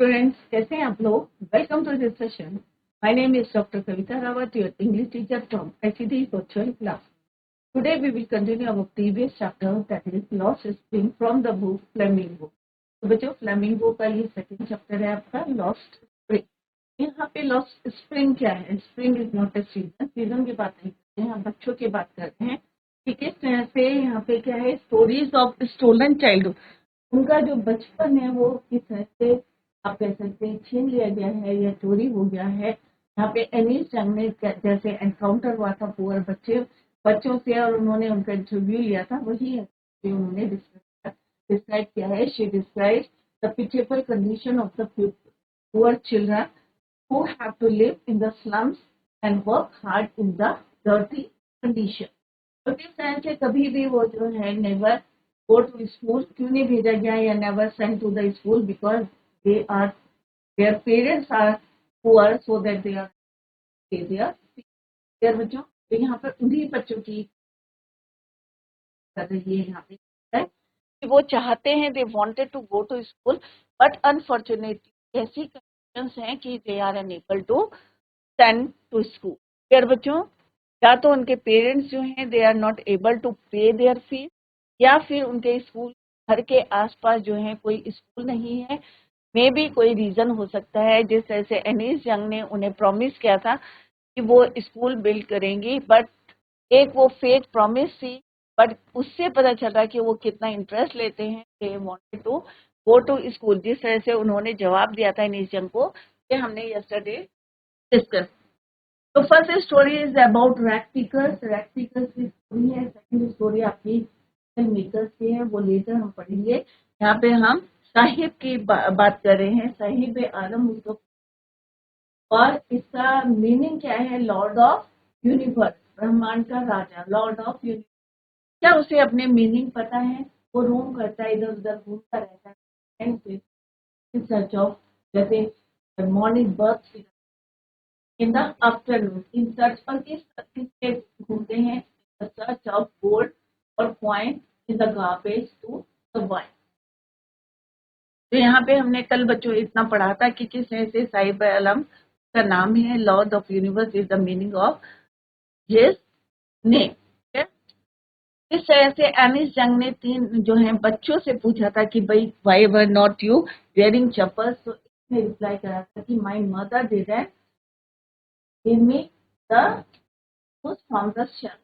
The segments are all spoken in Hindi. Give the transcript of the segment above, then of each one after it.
स्टूडेंट्स, कैसे हैं आप लोग? Welcome to this session. My name is doctor Kavita Rawat, your English teacher from ICT virtual class. Today we will continue our previous chapter, that is Lost Spring, from the book Flamingo. तो बच्चों, फ्लेमिंगो का ये सेकंड चैप्टर है आपका, लॉस्ट स्प्रिंग. यहाँ पे लॉस्ट स्प्रिंग क्या है? Spring is not a season. Season की बात नहीं करते हैं, हम बच्चों की बात करते हैं कि किस तरह से यहाँ पे क्या है, स्टोरीज ऑफ स्टोलन चाइल्डहुड. उनका जो बचपन है वो किस तरह से आप कह सकते हैं छीन लिया गया है या चोरी हो गया है. यहाँ पे एनीस जंग ने जैसे एनकाउंटर हुआ था पुअर बच्चों से, और उन्होंने उनका इंटरव्यू लिया था, वही उन्होंने डिस्क्राइब किया है. She describe the pitiful condition of the poor children who have to live in the slums and work hard in the dirty condition. तो किस तरह से कभी भी वो जो है नेवर गो टू स्कूल, क्यों नहीं भेजा गया या never send to the school, because they are their parents are poor, so that they are their बच्चों. तो यहाँ पर उन्हीं बच्चों की कर रही है यहाँ पे है कि वो चाहते हैं, they wanted to go to school, but unfortunately ऐसी कंडीशंस हैं कि they are unable to send to school. फिर बच्चों, या तो उनके पेरेंट्स जो हैं they are not able to pay their fees, या फिर उनके स्कूल घर के आसपास जो है कोई स्कूल नहीं है. मे भी कोई रीजन हो सकता है, जिस तरह से एनीस जंग ने उन्हें प्रॉमिस किया था कि वो स्कूल बिल्ड करेंगी, बट एक वो फेक प्रॉमिस थी, बट उससे पता चला कि वो कितना इंटरेस्ट लेते हैं. They wanted to go to school, जिस तरह से उन्होंने जवाब दिया था एनीस जंग को, कि हमने यस्टरडे डिस्कस. तो first story is about rag pickers. Rag pickers की स्टोरी है. सेकंड स्टोरी आपकी मेकर्स की है, वो लेकर हम पढ़ेंगे. यहाँ पे हम साहिब की बात कर रहे हैं, साहिब आलम उसको, और इसका मीनिंग क्या है? लॉर्ड ऑफ यूनिवर्स, ब्रह्मांड का राजा, लॉर्ड ऑफ यूनिवर्स. क्या उसे अपने मीनिंग पता है? वो रोम करता है, इधर उधर घूमता रहता है इन सर्च ऑफ, जैसे morning birds in the afternoon, in search, और किसके घूमते हैं? सर्च ऑफ गोल्ड और coin in the garbage to survive. तो यहाँ पे हमने कल बच्चों इतना पढ़ा था कि किस तरह से साहिब आलम का नाम है, Lord of universe is the meaning of his name. इस तरह से एनिस जंग ने तीन जो है बच्चों से पूछा था कि भाई why were not you wearing chappals. तो इसने रिप्लाई करा था कि my mother didn't give me the food from the shelf.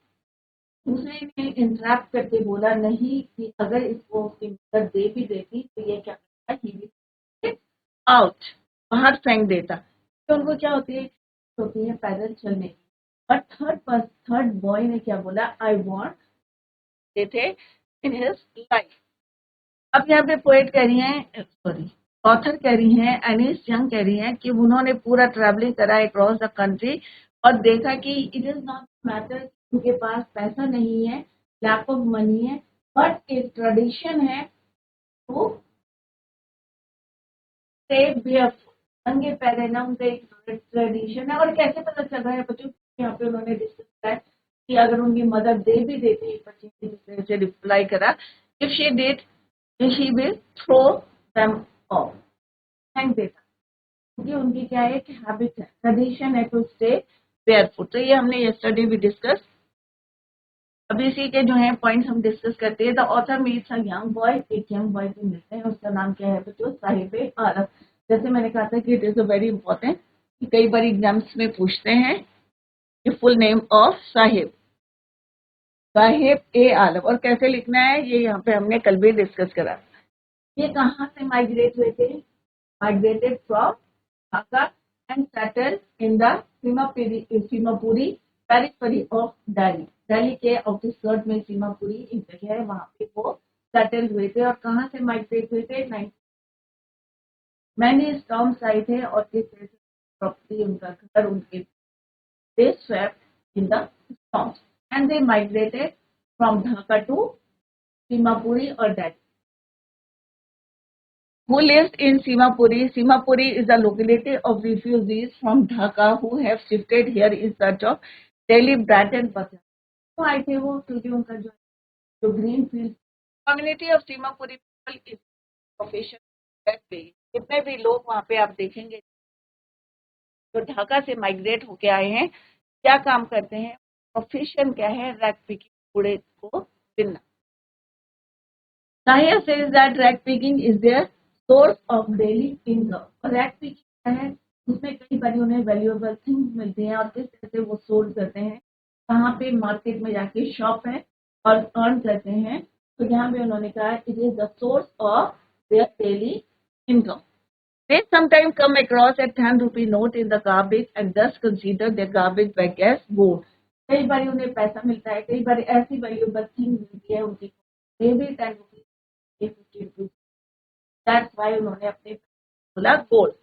दूसरे ने इंटरप्ट करके बोला नहीं कि अगर इसको उसकी मदर दे भी देती तो ये क्या करता, ही विल आउट, बाहर फेंक देता. तो उनको क्या होती है पैदल चलने की. बट थर्ड बॉय ने क्या बोला? आई वांट थे इन हिज लाइफ. अब यहाँ पे पोएट कह रही हैं, सॉरी ऑथर कह रही हैं, एनिस जंग कह रही हैं कि उन्होंने पूरा ट्रैवलिंग करा अक्रॉस द कंट्री और देखा कि इट इज नॉट मैटर उनके पास पैसा नहीं है, लैक ऑफ मनी है, बट एक ट्रेडिशन है तो नंगे पैर रहना उनका एक ट्रेडिशन है. और कैसे पता चल रहा है बच्चों? यहाँ पे उन्होंने डिस्कस किया है कि अगर उनकी मदर दे भी देती है, बच्चे की जिस तरह से रिप्लाई करा, if she did she will throw them off, फेंक देता, क्योंकि उनकी क्या है कि हैबिट है, ट्रेडिशन है टू स्टे बेयरफुट. तो ये हमने यस्टरडे भी डिस्कस. अब इसी के जो है पॉइंट्स हम डिस्कस करते हैं. The author meets a young boy, एक यंग बॉय को मिलते हैं, उसका नाम क्या है बच्चों? साहिब आलम. जैसे मैंने कहा था कि it is a very important, कई बार एग्जाम्स में पूछते हैं कि फुल नेम ऑफ साहिब ए आलम, और कैसे लिखना है ये यहाँ पे हमने कल भी डिस्कस करा. ये कहाँ से माइग्रेट हुए थे? Migrated from Dhaka and settled in the Seemapuri periphery of Delhi. Delhi के आउटस्कर्ट में सीमापुरी एक जगह है, वहां पे वो सेटल हुए थे. और कहाँ से माइग्रेट हुए थे? मैंने स्टॉर्म्स आए थे, और किस तरह से प्रॉपर्टी, उनका घर, उनके they swept in the storms and they migrated from Dhaka to Simapuri or Delhi. Who lived in Simapuri? Simapuri is a locality of refugees from Dhaka who have shifted here in search of Delhi bread and butter. तो आए थे वो क्योंकि उनका जो green field. Community of Simapuri people is professional जितने भी लोग वहाँ पे आप देखेंगे जो ढाका से माइग्रेट होके आए हैं, क्या काम करते हैं, प्रोफेशन क्या है, रैक पिकिंग, कूड़े को बिनना। Tahir says that rag picking is their source of daily income. और rag picking क्या है, उसमें कई बार उन्हें वैल्यूएबल थिंग्स मिलती हैं और किस तरह से वो सोल्व करते हैं, कहाँ पे मार्केट में जाके शॉप है और अर्न करते हैं। तो यहाँ पे उन्होंने कहा it is the source of their daily income. They sometimes come across a 10 rupee note in the garbage and thus consider their garbage bag as gold. कई बार उन्हें पैसा मिलता है, कई बार ऐसी वैल्यूएबल थिंग मिलती है उनकी, ये भी 10 रुपीज, 50 रुपीज. दैट्स व्हाई उन्होंने अपने बोला gold.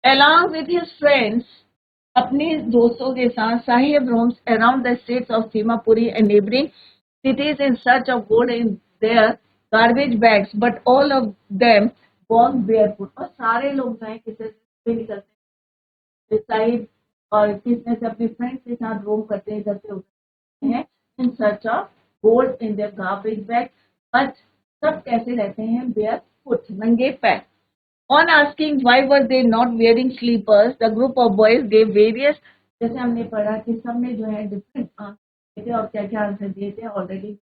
Along with his friends, अपने दोस्तों के साथ Sahib roams around the states of Simapuri and neighboring cities in search of gold in their garbage bags, but all of them walk barefoot. और सारे लोग जो है किसी से निकलते हैं, साहिब और किसने से अपने फ्रेंड्स के साथ रोम करते हैं, इधर से उधर हैं in search of gold in their garbage bag, but सब कैसे रहते हैं, barefoot, नंगे पैर. On asking why were they not wearing slippers, the group of boys gave various, जैसे हमने पढ़ा कि सबने जो है डिफरेंट आंसर दिए थे और क्या क्या आंसर दिए थे already.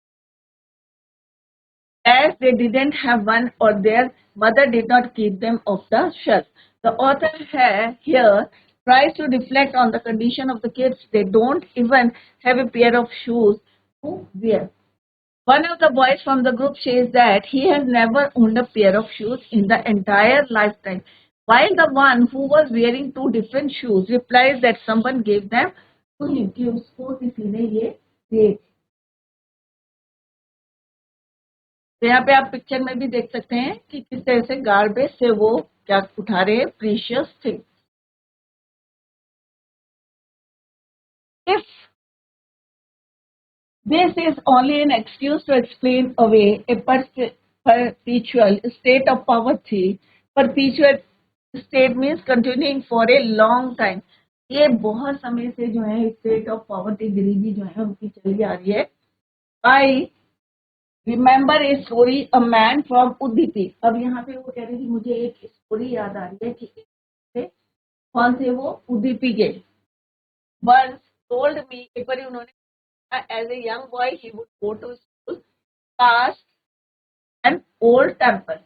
As they didn't have one or their mother did not keep them off the shelf. The author here tries to reflect on the condition of the kids. They don't even have a pair of shoes to wear. One of the boys from the group says that he has never owned a pair of shoes in the entire lifetime, while the one who was wearing two different shoes replies that someone gave them to him, कि उसको किसी ने ये दिए. तो यहाँ पे आप पिक्चर में भी देख सकते हैं कि किस तरह से गार्बेज से वो क्या उठा रहे हैं, precious thing. If this is only an excuse to explain away a perpetual state of poverty. Perpetual state means continuing for a long time. ये बहुत समय से जो है स्टेट ऑफ पॉवर्टी, गरीबी जो है उनकी चली आ रही है. I remember a story a man from Udupi. अब यहाँ पे वो कह रही थी मुझे एक स्टोरी याद आ रही है कि कौन से वो उदीपी के. Once told me, एक बार उन्होंने as a young boy he would go to school past an old temple.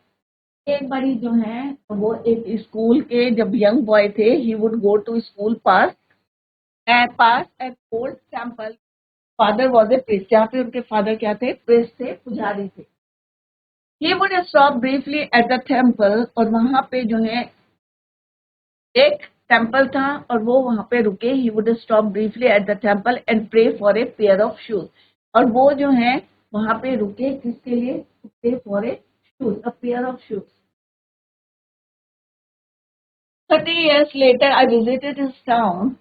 एक बारी जो है वो एक स्कूल के जब यंग बॉय थे, he would go to school past an old temple. Father was a priest, जहाँ पे उनके फादर क्या थे, प्रेस्ट थे, पुजारी थे. He would stop briefly at the temple, और वहां पे जो है एक टेम्पल था और वो वहां पे रुके. He would stop briefly at the temple and pray for a pair of shoes. और वो जो है वहां पे रुके किसके लिए, pray for a shoes, a pair of shoes. 30 years later I visited his town.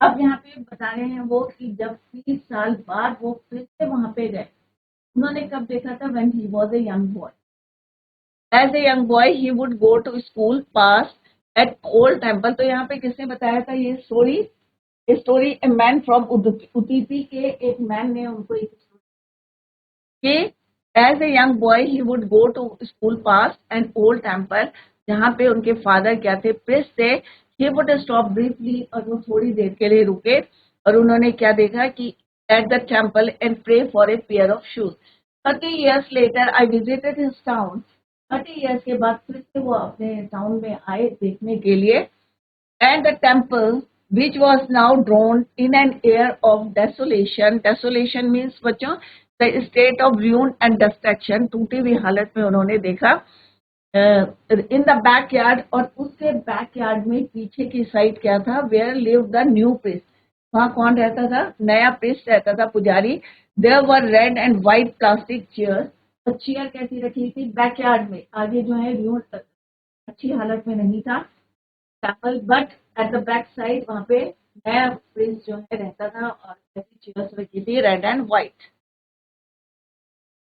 अब यहाँ पे बता रहे हैं वो कि जब 30 साल बाद वो फिर से वहां पे गए. उन्होंने कब देखा था, when he was a young boy. As a young boy he would go to school past at old temple. तो यहाँ पे किसने बताया था ये story, story a man from Udupi के एक मैन ने उनको एक कि as a young boy he would go to school pass an old temple, जहाँ पे उनके फादर क्या थे, प्रेस्ट थे. ही वुड स्टॉप ब्रीफली, और वो थोड़ी देर के लिए रुके और उन्होंने क्या देखा कि at the temple and pray for a pair of shoes. 30 years later I visited his town. 30 years के बाद फिर से वो अपने टाउन में आए देखने के लिए. And the temple, which was now drawn in an air of desolation. Desolation means बच्चों the state of ruin and destruction. टूटी हुई हालत में उन्होंने देखा. In the backyard, और उसके बैकयार्ड में पीछे की साइड क्या था, where lived the new priest. वहाँ कौन रहता था, नया प्रिस्ट रहता था, पुजारी. There were red and white plastic chairs. तो चेयर कैसी रखी थी, बैकयार्ड में, आगे जो है रूइन अच्छी हालत में नहीं था temple, but at the back side वहां पे नया प्रिंस जो है रहता था और ऐसी चेयर्स रखी थी red and white.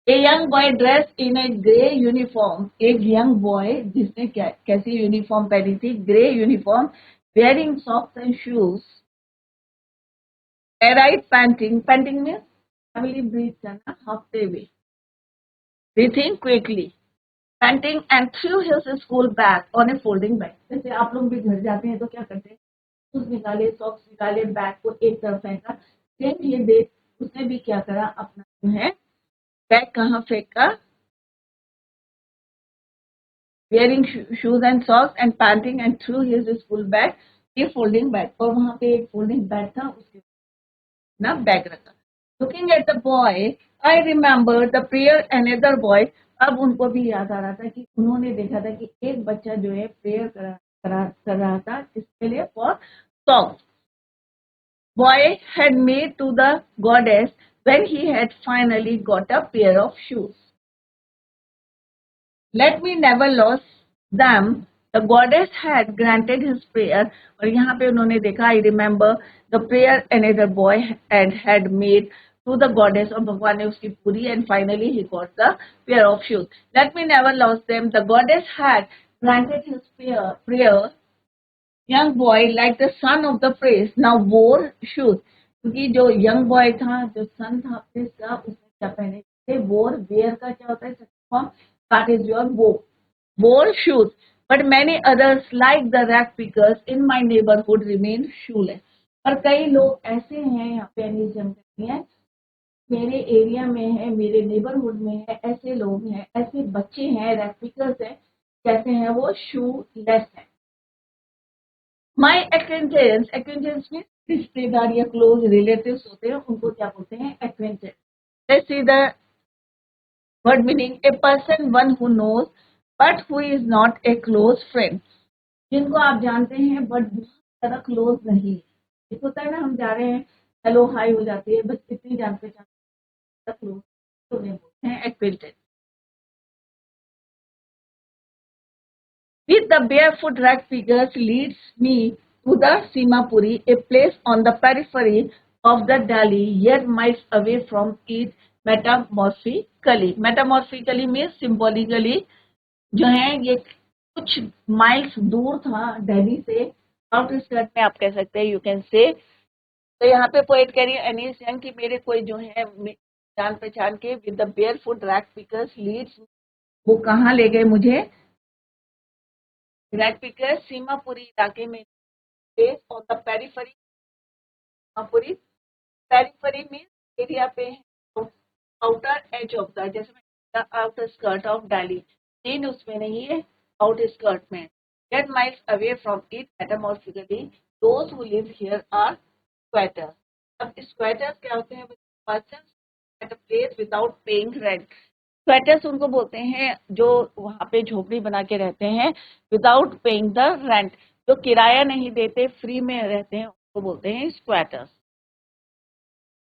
A young boy dress in a grey uniform. एक यंग बॉय जिसने कैसी यूनिफॉर्म पहनी थी, grey uniform, wearing socks and shoes, arrived panting. Panting में फैमिली ब्रीथ करना, हाफते वे, breathing quickly. Panting and threw his school bag on a folding bag. जैसे आप लोग भी घर जाते हैं तो क्या करते हैं, शूज निकाले, सॉक्स निकाले, बैग को एक तरफ फेंका। सेम ये देख उसने भी क्या करा, अपना जो है बैग कहाँ फेंका, wearing shoes and socks and panting and threw his school bag a folding bag। और वहां पे एक फोल्डिंग बैग था, उसके ना बैग रखा। Looking at the boy I remember the prayer another boy. अब उनको भी याद आ रहा था कि उन्होंने देखा था कि एक बच्चा जो है प्रेयर कर रहा था, किसके लिए, for socks. Boy had made to the goddess when he had finally got a pair of shoes. Let me never lose them. The goddess had granted his prayer। और यहाँ पे उन्होंने देखा, I remember the prayer another boy had made to the goddess, और भगवान ने उसकी पूरी, and finally he got the pair of shoes. Let me never lose them. The goddess had granted his prayer। Young boy like the son of the priest now wore shoes। क्योंकि जो यंग बॉय था, जो सन था प्रिस्ट का, उसने क्या पहने थे, वोर। वेयर का क्या होता है, फॉर्म, दैट इज योर वो, wore shoes। But many others like the rag pickers in my neighborhood remain shoeless। और कई लोग ऐसे हैं, यहाँ पे एनिज्म करती है, मेरे एरिया में है, मेरे नेबरहुड में है, ऐसे लोग हैं, ऐसे बच्चे हैं, रैग पिकर्स हैं, कैसे हैं वो, शू लेस है। माई एक्वेंटेंस, एक्वेंटेंस में रिश्तेदार या क्लोज रिलेटिव्स होते हैं, उनको क्या बोलते हैं, acquaintance. Let's see the word meaning, a person one who knows but who is not a close friend. जिनको आप जानते हैं बट बहुत ज्यादा क्लोज नहीं है। एक होता है ना, हम जा रहे हैं, हेलो हाई हो जाती है, बस इतनी जान पहचान, क्लोज तो नहीं बोलते हैं, acquaintance. With the barefoot rag figures leads me to the Simapuri, a place on the periphery of the Delhi, yet miles away from it metamorphically। Metamorphically means symbolically, जो है ये कुछ माइल्स दूर था दिल्ली से, आउटस्कर्ट में आप कह सकते हैं, यू कैन से। तो यहाँ पे पोएट कह रही है अनीस यंग की मेरे कोई जो है जान पहचान के, with the barefoot rag pickers leads, वो कहाँ ले गए मुझे, रैग पिकर्स सीमापुरी इलाके में, base on the periphery. Seemapuri periphery means area पे, आउटर एज ऑफ द, जैसे आउटर स्कर्ट ऑफ दिल्ली, इन उसमें नहीं है, आउट स्कर्ट में। 10 miles away from it metamorphically, those who live here are squatters। अब स्क्वेटर्स क्या होते हैं, person at a place without paying rent. स्क्वेटर्स उनको बोलते हैं जो वहां पे झोपड़ी बना के रहते हैं, विदाउट पेइंग द रेंट, जो किराया नहीं देते, फ्री में रहते हैं, उनको बोलते हैं स्क्वेटर्स।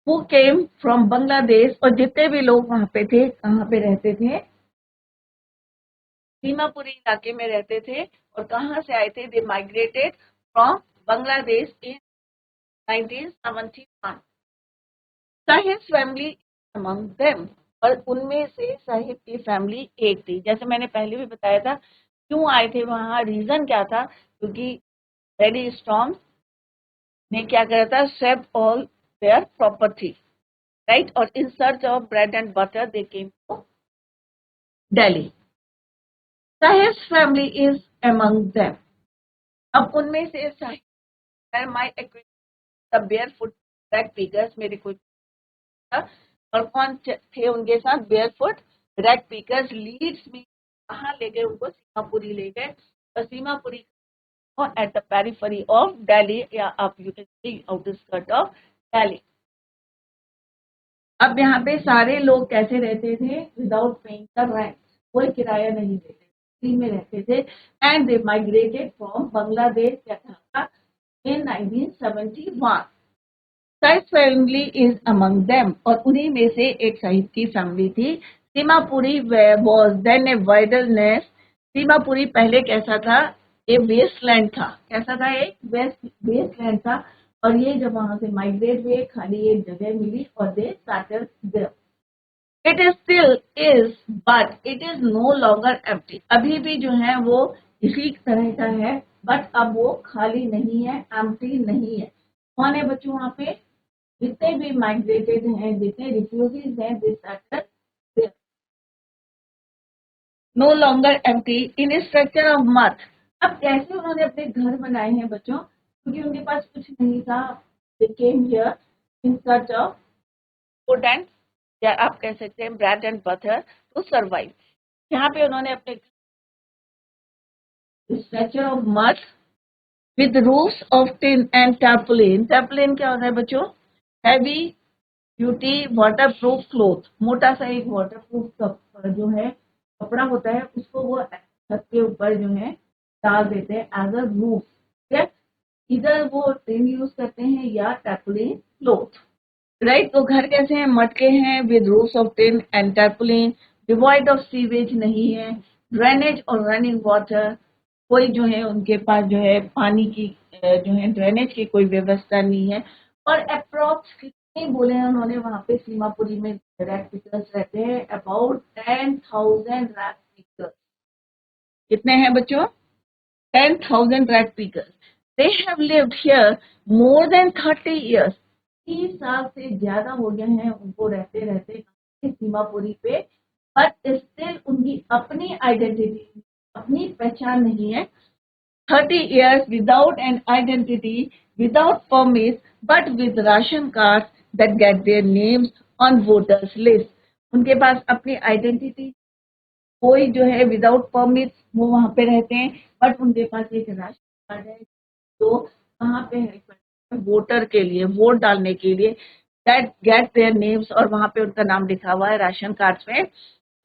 हु केम फ्रॉम बांग्लादेश, और जितने भी लोग वहां पे थे, कहाँ पे रहते थे, सीमापुरी इलाके में रहते थे। और कहाँ से आए थे, दे migrated from Bangladesh in 1971। Saheb family among them, और उनमें से साहिब की फैमिली एक थी। जैसे मैंने पहले भी बताया था, क्यों आए थे वहां, रीजन क्या था, क्योंकि रेडी स्टॉर्म ने क्या करा था, save all their property, right, और in search of bread and butter they came to Delhi. Sahib family is among them. अब उनमें से Sahib, my the barefoot rag pickers, मेरे कोई था, और कौन थे उनके साथ, barefoot rag pickers leads me, कहाँ ले गए उनको, सीमापुरी ले गए। और Seemapuri at the periphery of Delhi, या आप you can see outskirt of Delhi. अब यहाँ पे सारे लोग कैसे रहते थे, विदाउट पेइंग द रेंट, कोई किराया नहीं देते, फ्री में रहते थे। And they migrated from Bangladesh, क्या था, in 1971। Saheb family is among them, और उन्हीं में से एक साहिब की फैमिली थी। Seemapuri was then a wildness. Seemapuri पहले कैसा था, ए वेस्टलैंड था। कैसा था, एक वेस्टलैंड था। और ये जब वहां से माइग्रेट हुए, खाली एक जगह मिली, और they settled there. It is still is, but it is no longer empty. अभी भी जो है वो इसी तरह का है, बट अब वो खाली नहीं है, एम्प्टी नहीं है। कौन है बच्चों वहां पे, जितने भी माइग्रेटेड हैं, जितने रिफ्यूजीज हैं, this sector no longer empty in structure of mud. अब कैसे उन्होंने अपने घर बनाए हैं बच्चों, क्योंकि उनके पास कुछ नहीं था। They came here in search of food and, या आप कह सकते हैं bread and butter to survive. यहाँ पे उन्होंने अपने structure of mud with roofs of tin and tarpaulin। tarpaulin क्या होता है बच्चों, heavy duty water proof cloth, मोटा सा एक वाटर प्रूफ जो है कपड़ा होता है, उसको वो छत के ऊपर जो है डाल देते हैं एज अ रूफ। ठीक है, इधर वो टिन यूज करते हैं या tarpaulin क्लोथ। राइट, तो घर कैसे हैं, मटके हैं with roofs of tin and tarpaulin, devoid of sewage नहीं है, ड्रेनेज और रनिंग वाटर, कोई जो है उनके पास जो है पानी की जो है ड्रेनेज की कोई व्यवस्था नहीं है। और अप्रोक्स कितने बोले हैं उन्होंने, वहां पे सीमापुरी में रैट पिकर्स रहते हैं अबाउट 10,000 रैट पिकर्स। कितने हैं बच्चों, 10,000 rat pickers. They have lived here more than 30 years। 30 साल से ज्यादा हो गए हैं उनको रहते रहते सीमापुरी पे, बट स्टिल उनकी अपनी आइडेंटिटी, अपनी पहचान नहीं है। 30 years without an identity, without permits, but with ration cards that get their names on voters list। उनके पास अपनी आइडेंटिटी, कोई जो है विदाउट परमिट वो वहां पे रहते हैं, बट उनके पास एक राशन कार्ड है जो वहां पे है वोटर के लिए, वोट डालने के लिए, दैट गेट देयर नेम्स, और वहां पे उनका नाम लिखा हुआ है राशन कार्ड में,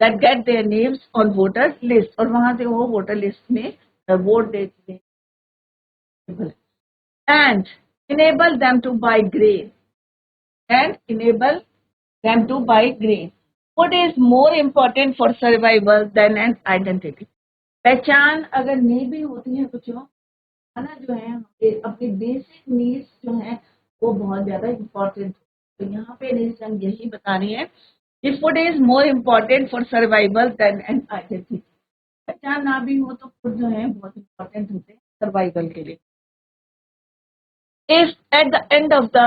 that get their names on voter list, और वहां से वो वोटर लिस्ट में वोट देते हैं। And enable them to buy grain, and enable them to buy grain। Food is more important for survival than an identity। पहचान अगर नहीं भी होती है बच्चों, खाना जो है अपनी बेसिक नीड्स जो है वो बहुत ज्यादा इम्पोर्टेंट। तो यहाँ पे हम यही बता रही है कि food is more important for survival than an identity. पहचान ना भी हो तो फूड जो है बहुत इम्पोर्टेंट होते हैं सर्वाइवल के लिए। If at the end of the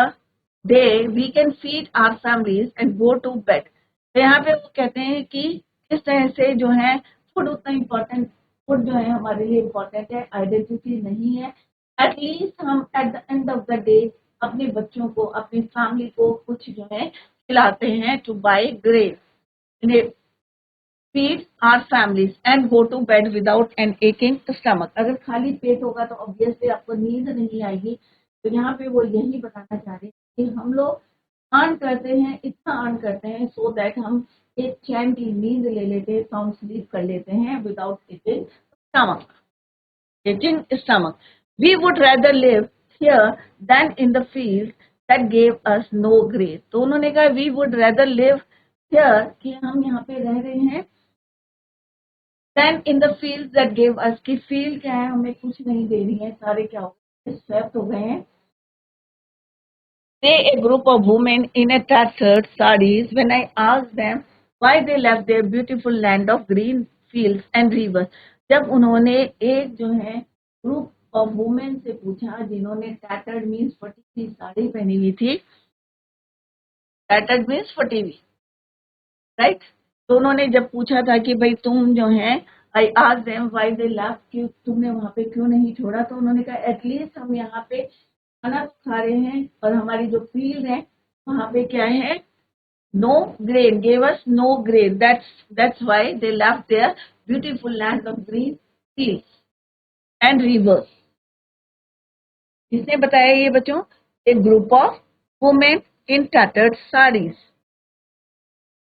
day we can feed our families and go to bed। तो यहाँ पे वो कहते हैं कि किस तरह से जो है फूड उतना इम्पोर्टेंट, फूड जो है हमारे लिए इम्पोर्टेंट है, आइडेंटिटी नहीं है। एटलीस्ट हम at the end of the day अपने बच्चों को, अपनी फैमिली को कुछ जो है खिलाते हैं, two by grain, feed our families and go to bed without an aching stomach। अगर खाली पेट होगा तो ऑब्वियसली आपको नींद नहीं आएगी। तो यहाँ पे वो यही बताना चाह रहे हैं कि हम लोग अर्न करते हैं, इतना अर्न करते हैं सो दैट हम एक चैन की नींद ले लेते हैं, साउंड स्लीप कर लेते हैं without itching stomach। We would rather live here than in the field that gave us no grace। तो उन्होंने कहा we would rather live here, कि हम यहाँ पे रह रहे हैं, then in the fields that gave us, की फील्ड क्या है, हमें कुछ नहीं दे रही है, सारे क्या हो गए, स्वेप्ट हो गए हैं। Say a group of women in a tattered sarees, when I asked them why they left their beautiful land of green fields and rivers। जब उन्होंने एक जो है ग्रुप ऑफ वुमेन से पूछा जिन्होंने टैटर्ड मीन्स फटी हुई साड़ी पहनी हुई थी, टैटर्ड मीन्स फटी हुई, राइट। तो उन्होंने जब पूछा था कि भाई तुम जो है, I asked them why they left, कि तुमने वहां पे क्यों नहीं छोड़ा, तो उन्होंने कहा एटलीस्ट हम यहाँ पे खाना खा रहे हैं और हमारी जो फील्ड है वहां पे क्या है, no grain, gave us no grain, that's why they left their beautiful land of green fields and rivers. किसने बताया ये बच्चों, a group of women in tattered saris.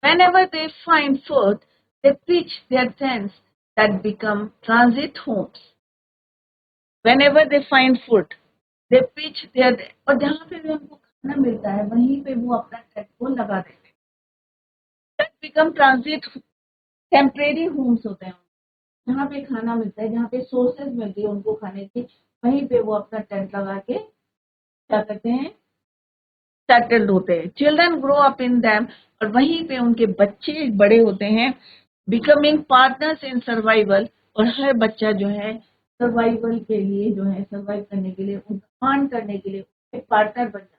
Whenever they find food, they pitch their tents that become transit homes। Whenever they find food, they pitch their, और जहाँ पे भी उनको खाना मिलता है वहीं पे वो अपना टेंट को लगा देते हैं। That become transit, temporary homes होते हैं, जहाँ पे खाना मिलता है, जहाँ पे सोर्सेज मिलती है उनको खाने की, वहीं पे वो अपना टेंट लगा के क्या करते हैं, सेटल्ड होते हैं। Children grow up in them, और वहीं पे उनके बच्चे बड़े होते हैं, बिकमिंग पार्टनर्स इन सर्वाइवल, और हर बच्चा जो है सर्वाइवल के लिए जो है, सर्वाइव करने के लिए, अर्न करने के लिए एक पार्टनर बन जाता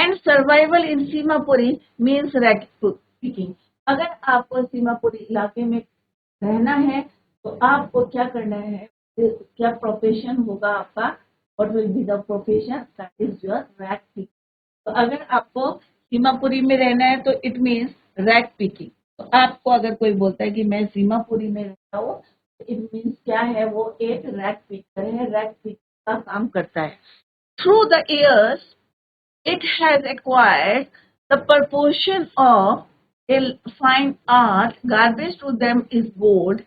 है। And survival in Seemapuri means rat picking. अगर आपको सीमापुरी इलाके में रहना है तो आपको क्या करना है, क्या प्रोफेशन होगा आपका, what will be the profession, that is your rag picking. तो अगर आपको सीमापुरी में रहना है तो इट मीन्स रैक पिकिंग। तो आपको अगर कोई बोलता है कि मैं सीमापुरी में रहता हूँ, तो इट मीन्स क्या है, वो एक रैक पिकर है, रैक पिक का काम करता है। Through the years it has acquired the proportion of a fine art. Garbage to them is gold.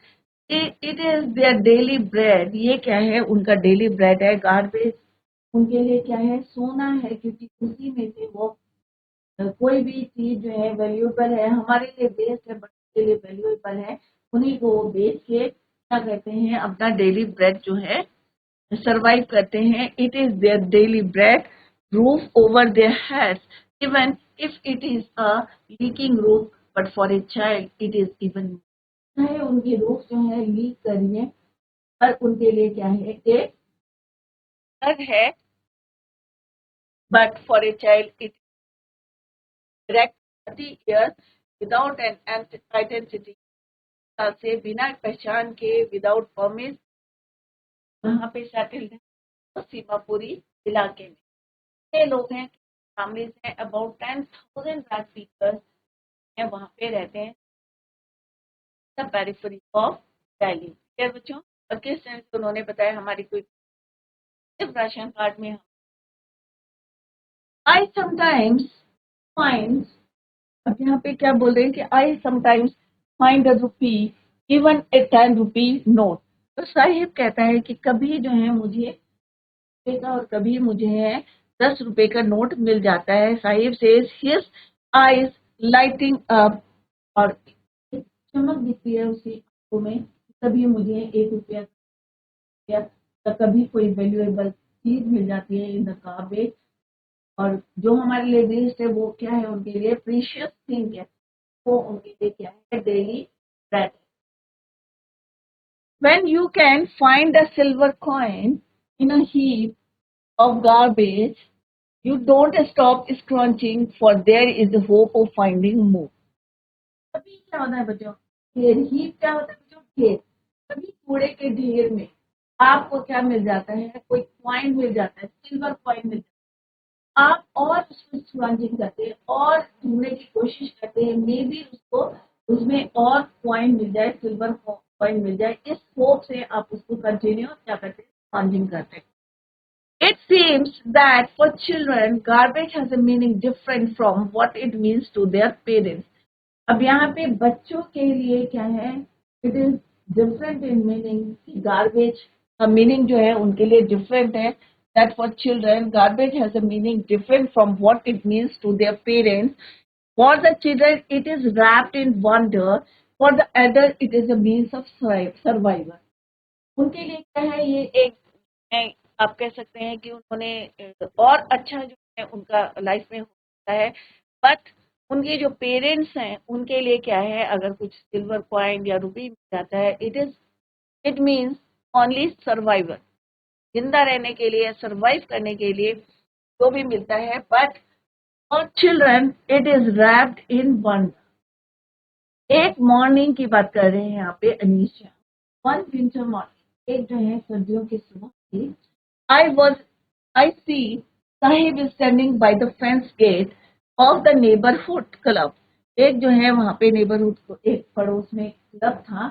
It is their daily bread. ये क्या है, उनका डेली ब्रेड है। गार्बेज उनके लिए क्या है, सोना है, क्योंकि उसी में से वो कोई भी चीज जो है वैल्यूएबल है, हमारे लिए बेस्ट है, बट के लिए वैल्यूएबल है, उन्हीं को वो बेच के क्या करते हैं, अपना डेली ब्रेड जो है survive करते हैं। It is their daily bread, roof over their heads, even if it is a leaking roof, but for a child it is even है, उनकी रूफ जो है लीक कर रही है, पर उनके लिए क्या है, एक घर है, but for a child it direct 30 years without an identity, से बिना पहचान के, विदाउट प्रॉमिस, वहाँ पे सेटल्ड है, तो सीमापुरी इलाके में कितने लोग हैं, फैमिलीज हैं, अबाउट 10,000 रैक पीकर्स हैं, वहाँ पे रहते हैं, द पेरिफेरी ऑफ दिल्ली। क्या बच्चों, और किस तरह से उन्होंने बताया, हमारी कोई सिर्फ राशन कार्ड में आई समटाइम्स फाइंड, अब यहाँ पे क्या बोल रहे हैं कि I sometimes find a rupee even a 10 rupee note. तो साहिब कहता है कि कभी जो है मुझे का और कभी मुझे है 10 रुपए का नोट मिल जाता है। Sahib says his eyes lighting up, और चमक दिखती है उसकी आंखों में, कभी मुझे 1 रुपया या कभी कोई वैल्यूएबल चीज मिल जाती है इन द गार्बेज। और जो हमारे लिए वेस्ट है वो क्या है, उनके लिए प्रीशियस थिंग है, वो उनके लिए क्या है, daily bread. When you can find a silver coin in a heap of garbage, you don't stop scrunching, for there is a hope of finding more. कभी क्या होता है बच्चों, ढेर ही क्या होता है बच्चों, ढेर, कभी कूड़े के ढेर में आपको क्या मिल जाता है, कोई कॉइन मिल जाता है, सिल्वर कॉइन मिल जाता है, आप और उसमें स्क्रंचिंग करते हैं और ढूंढने की कोशिश करते हैं, मे बी उसको उसमें और कॉइन मिल जाए, सिल्वर कॉइन मिल जाए, इस होप से आप उसको कंटिन्यू क्या करते हैं, स्क्रंचिंग करते हैं। It seems that for children, garbage has a meaning different from what it means to their parents. अब यहाँ पे बच्चों के लिए क्या है, it is different in meaning, garbage का मीनिंग जो है उनके लिए डिफरेंट है। That for children garbage has a meaning different from what it means to their parents. For the children it is wrapped in wonder, for the adult it is a means of survival. उनके लिए क्या है, ये एक आप कह सकते हैं कि उन्होंने और अच्छा जो है उनका लाइफ में होता है, बट उनके जो पेरेंट्स हैं उनके लिए क्या है, अगर कुछ सिल्वर कॉइन या रुपी मिल जाता है, इट मीन्स ओनली सर्वाइवल, जिंदा रहने के लिए, सर्वाइव करने के लिए जो भी मिलता है, but for children it is wrapped in one. एक मॉर्निंग की बात कर रहे हैं यहाँ पे अनीशा, वन विंटर मॉर्निंग, एक जो है सर्दियों की सुबह थी, I see Sahib is standing by the fence gate of the neighborhood club. एक जो है वहाँ पे नेबरहुड को, एक पड़ोस में क्लब था,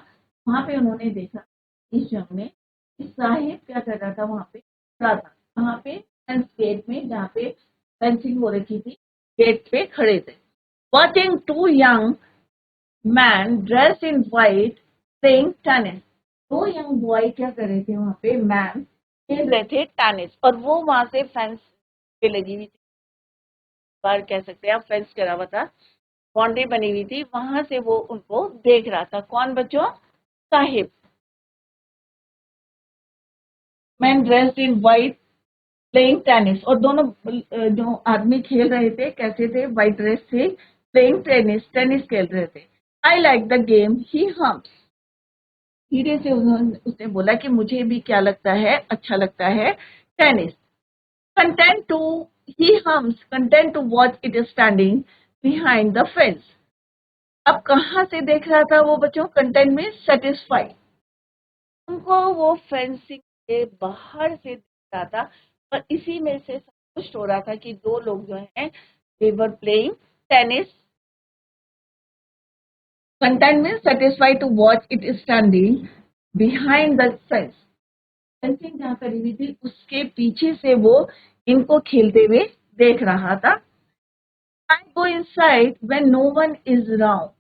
वहाँ पे उन्होंने देखा इस जंग में कि साहिब क्या कर रहा था, वहाँ पे खड़ा था, वहाँ पे फेंस गेट में, जहाँ पे फेंसिंग हो रखी थी, गेट पे खड़े थे। Watching two young men dressed in white playing tennis. दो यंग बॉय क्या कर रहे थे वहाँ पे, मैन खेल रहे थे टेनिस, और वो वहां से फेंस पे लगी हुई थी, बार कह सकते हैं आप, फेंस करा हुआ था, बाउंड्री बनी हुई थी, वहां से वो उनको देख रहा था। कौन बच्चों, Sahib. Man dressed in white playing tennis, और दोनों जो आदमी खेल रहे थे कैसे थे, व्हाइट ड्रेस थे, प्लेइंग टेनिस, टेनिस खेल रहे थे। I like the game he hums, धीरे से उसने बोला कि मुझे भी क्या लगता है, अच्छा लगता है tennis. Content to, he hums, content to watch it standing behind the fence. अब कहाँ से देख रहा था वो बच्चों? कंटेंट में सेटिस्फाइड, उनको वो फेंसिंग के बाहर से दिख रहा था और इसी में से संतुष्ट हो रहा था कि दो लोग जो हैं they were playing tennis. Content means satisfied to watch it standing behind the fence. Fencing जहाँ करी हुई थी उसके पीछे से वो इनको खेलते हुए देख रहा था. I go inside when no one is around.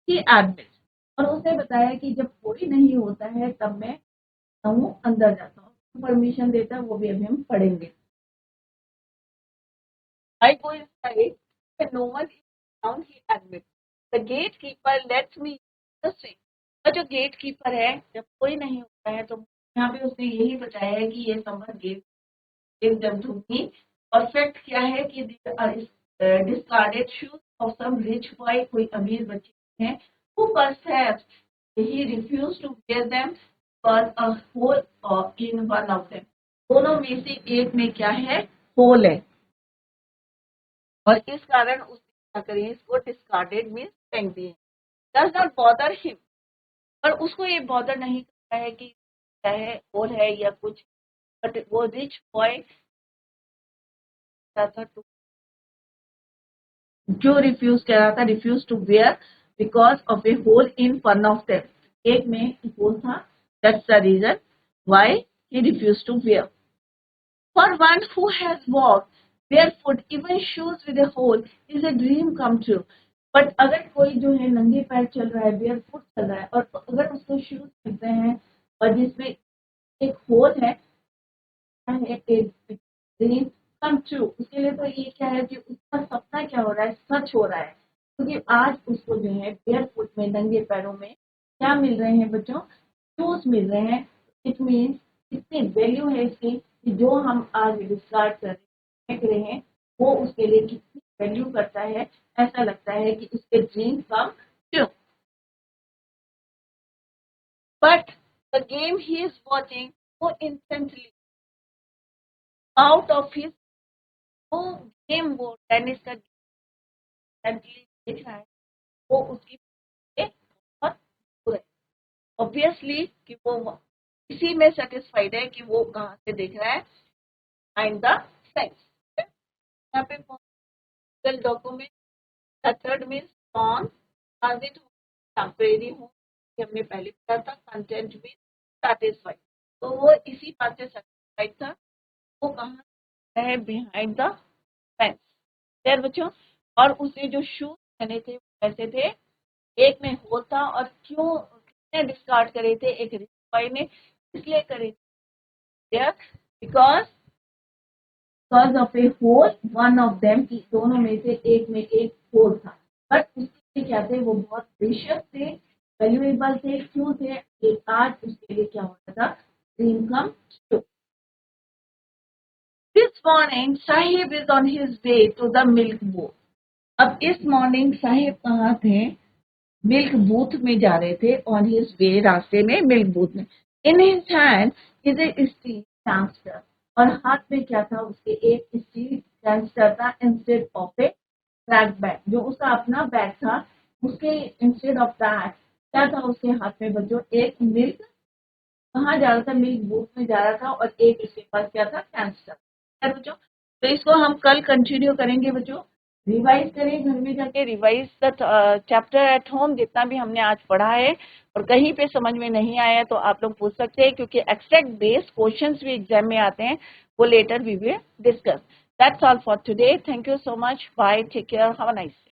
He admits. और उसने बताया कि जब कोई नहीं होता है तब मैं अंदर जाता हूँ. परमिशन देता है वो भी अभी हम पढ़ेंगे. I go inside when no one is around. He admits. The gatekeeper lets me the same. और जो गेट कीपर है जब कोई नहीं होता है तो यहाँ पे उसने यही बताया है कि ये समर गेट जब दूंगी. और फैक्ट क्या है कि discarded shoes of some rich boy, कोई अमीर बच्चे हैं who perhaps he refused to wear them for a hole in one of them. दोनों में से एक में क्या है? होल है और इस कारण उसने क्या करें इसको डिस्कार्डेड मीन्स फेंक दिए. डज नॉट बॉदर हिम, पर उसको ये बॉदर नहीं करता है कि क्या है होल है या कुछ. बट वो रिच बॉय था जो रिफ्यूज कर रहा था, refuse to wear because of a hole in one of them. एक में होल था, that's the reason why he refuse to wear. For one who has walked barefoot, even shoes with a hole is a dream come true. But अगर कोई जो है नंगे पैर चल रहा है, barefoot चल रहा है और अगर उसको शूज मिलते हैं और जिसमें एक होल है, ड्रीम कम ट्रू. उसके लिए तो ये क्या है कि उसका सपना क्या हो रहा है, सच हो रहा है. क्योंकि आज उसको जो है barefoot में, नंगे पैरों में क्या मिल रहे हैं बच्चों? शूज मिल रहे हैं. इट मीन्स इतनी वैल्यू है इसकी कि जो हम आज डिस्कार्ड कर रहे हैं वो उसके लिए कितनी वैल्यू करता है. ऐसा लगता है कि उसके dream come true. But the game he is watching वो इंस्टेंटली आउट ऑफ हिज, वो गेम, वो टेनिस का देख रहा है वो उसकी बहुत दूर है. ऑब्वियसली कि वो इसी में सेटिस्फाइड है कि वो कहाँ से देख रहा है, फाइंड द सेंस. यहाँ पे document third means on transit temporary home, हमने पहले पढ़ा था. कंटेंट मीन्स सेटिस्फाइड, तो वो इसी बात से सेटिस्फाइड था. वो कहाँ है? Behind the fence. खैर बच्चों, और उसने जो शूज पहने थे वो कैसे थे? एक में होल था. और क्यों किसने डिस्कार्ड करे थे? एक रिच बॉय ने. इसलिए करे थे because of a hole one of them, की दोनों में से एक में एक होल था. बट उसके क्या थे? वो बहुत प्रीशियस थे, वैल्यूएबल थे. क्यों थे? एक आज उसके लिए क्या होता था? Dream come true. This morning Saheb is on his way to the milk booth. अब इस मॉर्निंग साहिब कहाँ थे? मिल्क बूथ में जा रहे थे. ऑन हिज वे, रास्ते में मिल्क बूथ में. In his hand is a steel canister, और हाथ में क्या था उसके? एक स्टील कैंस्टर था instead of A black bag. जो उसका अपना बैग था उसके इंस्टेड ऑफ दैट क्या था उसके हाथ में बच्चों? एक मिल्क. कहाँ जा रहा था? मिल्क बूथ में जा रहा था. और एक इसके पास क्या था? कैंस्टर. बच्चों तो इसको हम कल कंटिन्यू करेंगे. बच्चों रिवाइज करें, घर में जाके revise the chapter at home, जितना भी हमने आज पढ़ा है. और कहीं पे समझ में नहीं आया तो आप लोग पूछ सकते हैं, क्योंकि एक्सट्रैक्ट बेस्ड क्वेश्चंस भी एग्जाम में आते हैं. वो later we will discuss. That's all for today. Thank you so much. Bye. Take care. Have a nice day.